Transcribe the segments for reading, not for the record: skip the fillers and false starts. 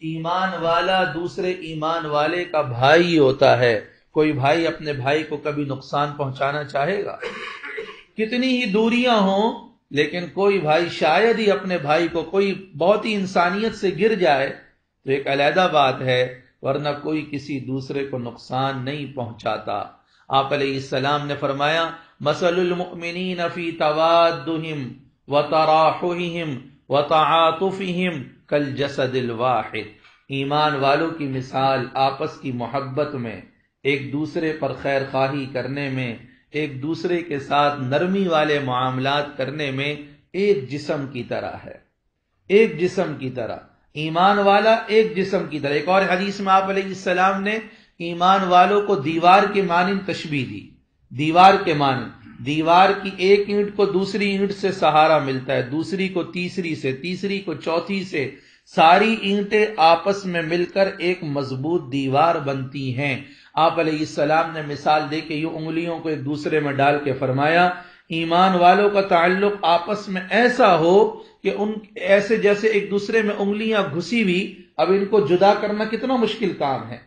ایمان والا دوسرے ایمان والے کا بھائی ہوتا ہے. کوئی بھائی اپنے بھائی کو کبھی نقصان پہنچانا چاہے گا؟ کتنی ہی دوریاں ہوں لیکن کوئی بھائی شاید ہی اپنے بھائی کو، کوئی بہت ہی انسانیت سے گر جائے تو ایک علیحدہ بات ہے، ورنہ کوئی کسی دوسرے کو نقصان نہیں پہنچاتا. آپ علیہ السلام نے فرمایا مثل المؤمنین فی توادہم وتراحمہم وتعاطفہم کالجسد الواحد. ایمان والوں کی مثال آپس کی محبت میں، ایک دوسرے پر خیر خواہی کرنے میں، ایک دوسرے کے ساتھ نرمی والے معاملات کرنے میں ایک جسم کی طرح ہے. ایک جسم کی طرح ایمان والا ایک جسم کی طرح. ایک اور حدیث میں آپ علیہ السلام نے ایمان والوں کو دیوار کے مانند تشبیہ دی. دیوار کے مانند، دیوار کی ایک اینٹ کو دوسری اینٹ سے سہارا ملتا ہے، دوسری کو تیسری سے، تیسری کو چوتھی سے، ساری اینٹیں آپس میں مل کر ایک مضبوط دیوار بنتی ہیں. آپ علیہ السلام نے مثال دے کے یہ انگلیوں کو ایک دوسرے میں ڈال کے فرمایا ایمان والوں کا تعلق آپس میں ایسا ہو کہ ان ایسے جیسے ایک دوسرے میں انگلیاں گھسی ہوئی. اب ان کو جدا کرنا کتنا مشکل کام ہے،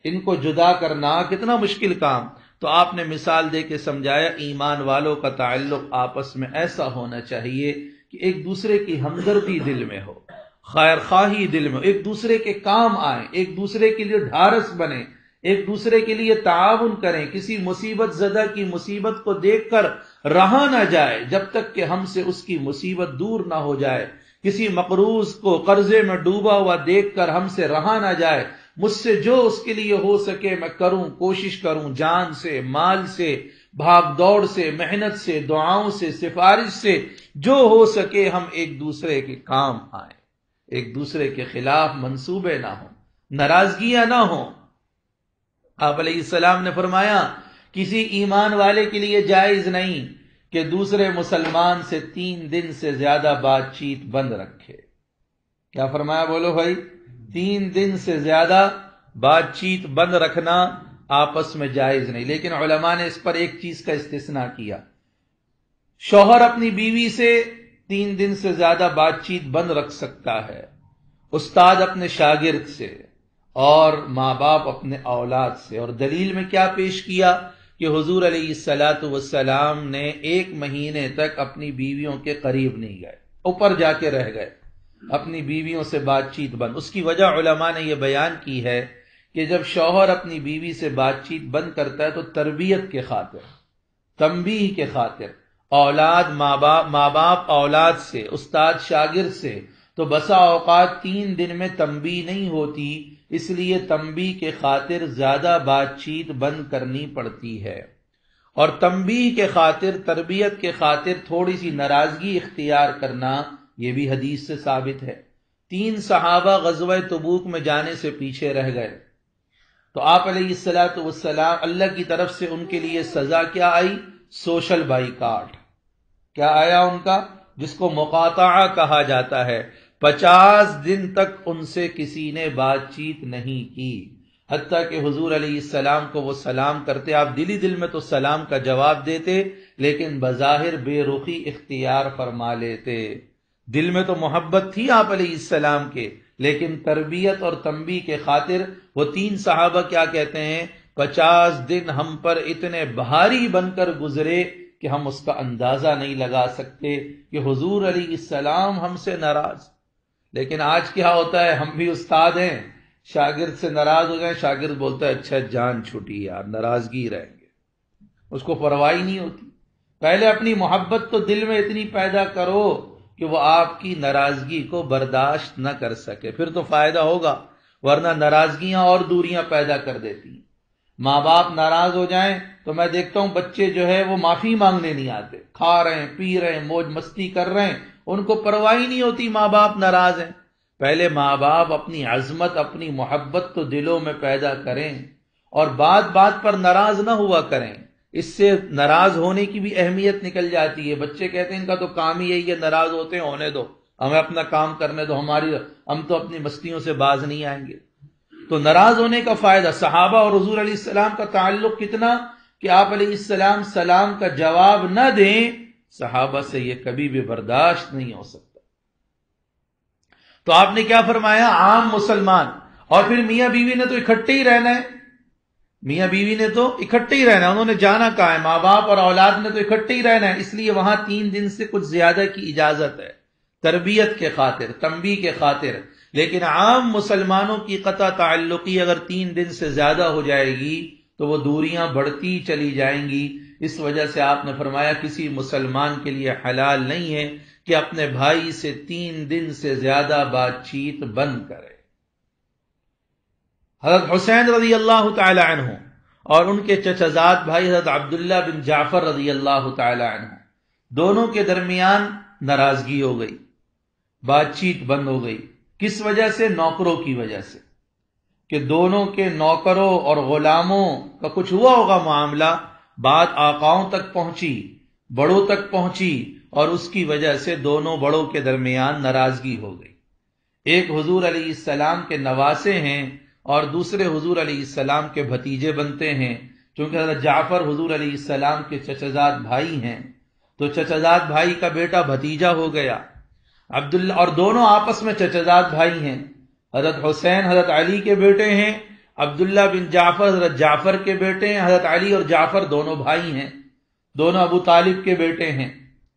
ان کو جدا کرنا کتنا مشکل کام. تو آپ نے مثال دے کے سمجھایا ایمان والوں کا تعلق آپس میں ایسا ہونا چاہیے کہ ایک دوسرے کی ہمدردی دل میں ہو، خیر خواہی دل میں ہو، ایک دوسرے کے کام آئیں، ایک دوسرے کے لیے ڈھارس بنے، ایک دوسرے کے لیے تعاون کریں. کسی مصیبت زدہ کی مصیبت کو دیکھ کر رہا نہ جائے جب تک کہ ہم سے اس کی مصیبت دور نہ ہو جائے. کسی مقروض کو قرضے میں ڈوبا ہوا دیکھ کر ہم سے رہا نہ جائے. مجھ سے جو اس کے لیے ہو سکے میں کروں، کوشش کروں، جان سے، مال سے، بھاگ دوڑ سے، محنت سے، دعاؤں سے، سفارش سے، جو ہو سکے ہم ایک دوسرے کے کام آئیں، ایک دوسرے کے خلاف منصوبے نہ ہوں، ناراضگیاں نہ ہوں. آپ علیہ السلام نے فرمایا کسی ایمان والے کے لیے جائز نہیں کہ دوسرے مسلمان سے 3 دن سے زیادہ بات چیت بند رکھے. کیا فرمایا بولو بھائی؟ 3 دن سے زیادہ بات چیت بند رکھنا آپس میں جائز نہیں. لیکن علماء نے اس پر ایک چیز کا استثناء کیا. شوہر اپنی بیوی سے 3 دن سے زیادہ بات چیت بند رکھ سکتا ہے، استاد اپنے شاگرد سے، اور ماں باپ اپنے اولاد سے. اور دلیل میں کیا پیش کیا کہ حضور علیہ الصلاۃ والسلام نے 1 مہینے تک اپنی بیویوں کے قریب نہیں گئے، اوپر جا کے رہ گئے، اپنی بیویوں سے بات چیت بند. اس کی وجہ علماء نے یہ بیان کی ہے کہ جب شوہر اپنی بیوی سے بات چیت بند کرتا ہے تو تربیت کے خاطر، تنبیہ کے خاطر، اولاد ماں باپ اولاد سے، استاد شاگرد سے، تو بسا اوقات 3 دن میں تنبیہ نہیں ہوتی، اس لیے تنبیہ کے خاطر زیادہ بات چیت بند کرنی پڑتی ہے. اور تنبیہ کے خاطر، تربیت کے خاطر تھوڑی سی ناراضگی اختیار کرنا یہ بھی حدیث سے ثابت ہے. 3 صحابہ غزوہ تبوک میں جانے سے پیچھے رہ گئے تو آپ علیہ الصلوۃ والسلام اللہ کی طرف سے ان کے لیے سزا کیا آئی؟ Social boycott. کیا آیا ان کا؟ جس کو مقاطعہ کہا جاتا ہے. 50 دن تک ان سے کسی نے بات چیت نہیں کی، حتیٰ کہ حضور علیہ السلام کو وہ سلام کرتے، آپ دل ہی دل میں تو سلام کا جواب دیتے لیکن بظاہر بے رخی اختیار فرما لیتے. دل میں تو محبت تھی آپ علیہ السلام کے، لیکن تربیت اور تنبیہ کے خاطر وہ 3 صحابہ کیا کہتے ہیں؟ 50 دن ہم پر اتنے بھاری بن کر گزرے کہ ہم اس کا اندازہ نہیں لگا سکتے کہ حضور علیہ السلام ہم سے ناراض. لیکن آج کیا ہوتا ہے، ہم بھی استاد ہیں، شاگرد سے ناراض ہو جائیں، شاگرد بولتا ہے اچھا جان چھوٹی یار، ناراضگی رہیں گے، اس کو پرواہ ہی نہیں ہوتی. پہلے اپنی محبت تو دل میں اتنی پیدا کرو کہ وہ آپ کی ناراضگی کو برداشت نہ کر سکے، پھر تو فائدہ ہوگا، ورنہ ناراضگیاں اور دوریاں پیدا کر دیتی ہیں. ماں باپ ناراض ہو جائیں تو میں دیکھتا ہوں بچے جو ہے وہ معافی مانگنے نہیں آتے، کھا رہے ہیں، پی رہے ہیں، موج مستی کر رہے ہیں، ان کو پرواہ ہی نہیں ہوتی ماں باپ ناراض ہیں. پہلے ماں باپ اپنی عظمت، اپنی محبت تو دلوں میں پیدا کریں اور بات بات پر ناراض نہ ہوا کریں. اس سے ناراض ہونے کی بھی اہمیت نکل جاتی ہے. بچے کہتے ہیں ان کا تو کام ہی یہی ہے، ناراض ہوتے ہیں، ہونے دو، ہمیں اپنا کام کرنے دو، ہم تو اپنی مستیوں سے باز نہیں آئیں گے. تو ناراض ہونے کا فائدہ. صحابہ اور حضور علیہ السلام کا تعلق کتنا کہ آپ علیہ السلام سلام کا جواب نہ دیں، صحابہ سے یہ کبھی بھی برداشت نہیں ہو سکتا. تو آپ نے کیا فرمایا؟ عام مسلمان، اور پھر میاں بیوی نے تو اکٹھے ہی رہنا ہے، میاں بیوی نے تو اکٹھے ہی رہنا ہے، انہوں نے جانا کہا ہے، ماں باپ اور اولاد نے تو اکٹھے ہی رہنا ہے، اس لیے وہاں 3 دن سے کچھ زیادہ کی اجازت ہے، تربیت کے خاطر، تنبیہ کے خاطر۔ لیکن عام مسلمانوں کی قطع تعلقی اگر 3 دن سے زیادہ ہو جائے گی تو وہ دوریاں بڑھتی چلی جائیں گی۔ اس وجہ سے آپ نے فرمایا کسی مسلمان کے لیے حلال نہیں ہے کہ اپنے بھائی سے 3 دن سے زیادہ بات چیت بند کرے۔ حضرت حسین رضی اللہ تعالی عنہ اور ان کے چچزاد بھائی حضرت عبداللہ بن جعفر رضی اللہ تعالی عنہ، دونوں کے درمیان ناراضگی ہو گئی، بات چیت بند ہو گئی۔ کس وجہ سے؟ نوکروں کی وجہ سے، کہ دونوں کے نوکروں اور غلاموں کا کچھ ہوا ہوگا معاملہ، بات آقاؤں تک پہنچی، بڑوں تک پہنچی، اور اس کی وجہ سے دونوں بڑوں کے درمیان ناراضگی ہو گئی۔ ایک حضور علیہ السلام کے نواسے ہیں اور دوسرے حضور علیہ السلام کے بھتیجے بنتے ہیں، چونکہ حضرت جعفر حضور علیہ السلام کے چچزاد بھائی ہیں، تو چچزاد بھائی کا بیٹا بھتیجا ہو گیا عبداللہ، اور دونوں آپس میں چچزاد بھائی ہیں۔ حضرت حسین حضرت علی کے بیٹے ہیں، عبداللہ بن جعفر حضرت جعفر کے بیٹے ہیں، حضرت علی اور جعفر دونوں بھائی ہیں، دونوں ابو طالب کے بیٹے ہیں،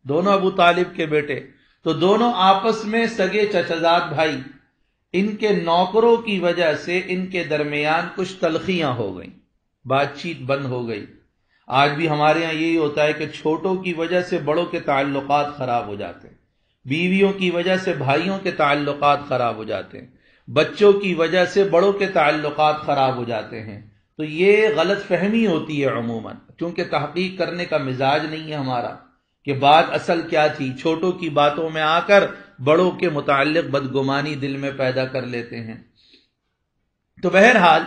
دونوں ابو طالب کے بیٹے، تو دونوں آپس میں سگے چچزاد بھائی۔ ان کے نوکروں کی وجہ سے ان کے درمیان کچھ تلخیاں ہو گئیں، بات چیت بند ہو گئی۔ آج بھی ہمارے یہاں یہی ہوتا ہے کہ چھوٹوں کی وجہ سے بڑوں کے تعلقات خراب ہو جاتے ہیں، بیویوں کی وجہ سے بھائیوں کے تعلقات خراب ہو جاتے ہیں، بچوں کی وجہ سے بڑوں کے تعلقات خراب ہو جاتے ہیں۔ تو یہ غلط فہمی ہوتی ہے عموماً، کیونکہ تحقیق کرنے کا مزاج نہیں ہے ہمارا کہ بات اصل کیا تھی۔ چھوٹوں کی باتوں میں آ کر بڑوں کے متعلق بدگمانی دل میں پیدا کر لیتے ہیں۔ تو بہرحال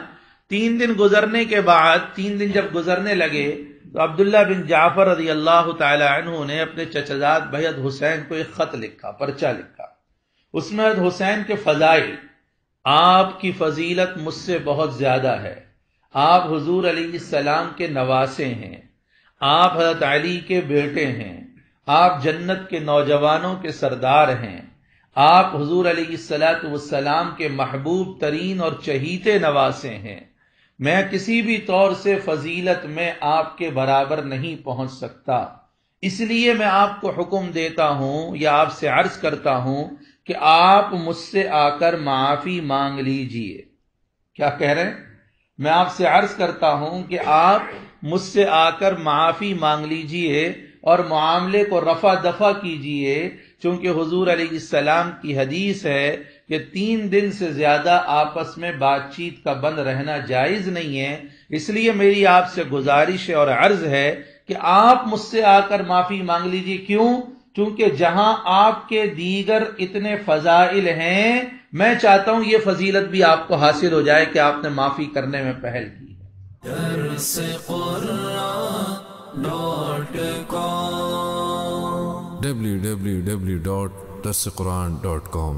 3 دن گزرنے کے بعد، 3 دن جب گزرنے لگے تو عبداللہ بن جعفر رضی اللہ تعالی عنہ نے اپنے چچزاد بھائی حسین کو ایک خط لکھا، پرچہ لکھا۔ اس میں حسین کے فضائل، آپ کی فضیلت مجھ سے بہت زیادہ ہے، آپ حضور علیہ السلام کے نواسے ہیں، آپ حضرت علی کے بیٹے ہیں، آپ جنت کے نوجوانوں کے سردار ہیں، آپ حضور علیہ السلام کے محبوب ترین اور چہیتے نواسے ہیں، میں کسی بھی طور سے فضیلت میں آپ کے برابر نہیں پہنچ سکتا، اس لیے میں آپ کو حکم دیتا ہوں یا آپ سے عرض کرتا ہوں کہ آپ مجھ سے آ کر معافی مانگ لیجئے۔ کیا کہہ رہے ہیں؟ میں آپ سے عرض کرتا ہوں کہ آپ مجھ سے آ کر معافی مانگ لیجئے اور معاملے کو رفع دفع کیجئے، چونکہ حضور علیہ السلام کی حدیث ہے کہ 3 دن سے زیادہ آپس میں بات چیت کا بند رہنا جائز نہیں ہے، اس لیے میری آپ سے گزارش اور عرض ہے کہ آپ مجھ سے آ کر معافی مانگ لیجئے۔ کیوں؟ چونکہ جہاں آپ کے دیگر اتنے فضائل ہیں، میں چاہتا ہوں یہ فضیلت بھی آپ کو حاصل ہو جائے کہ آپ نے معافی کرنے میں پہل کی ہے۔ www.darsequran.com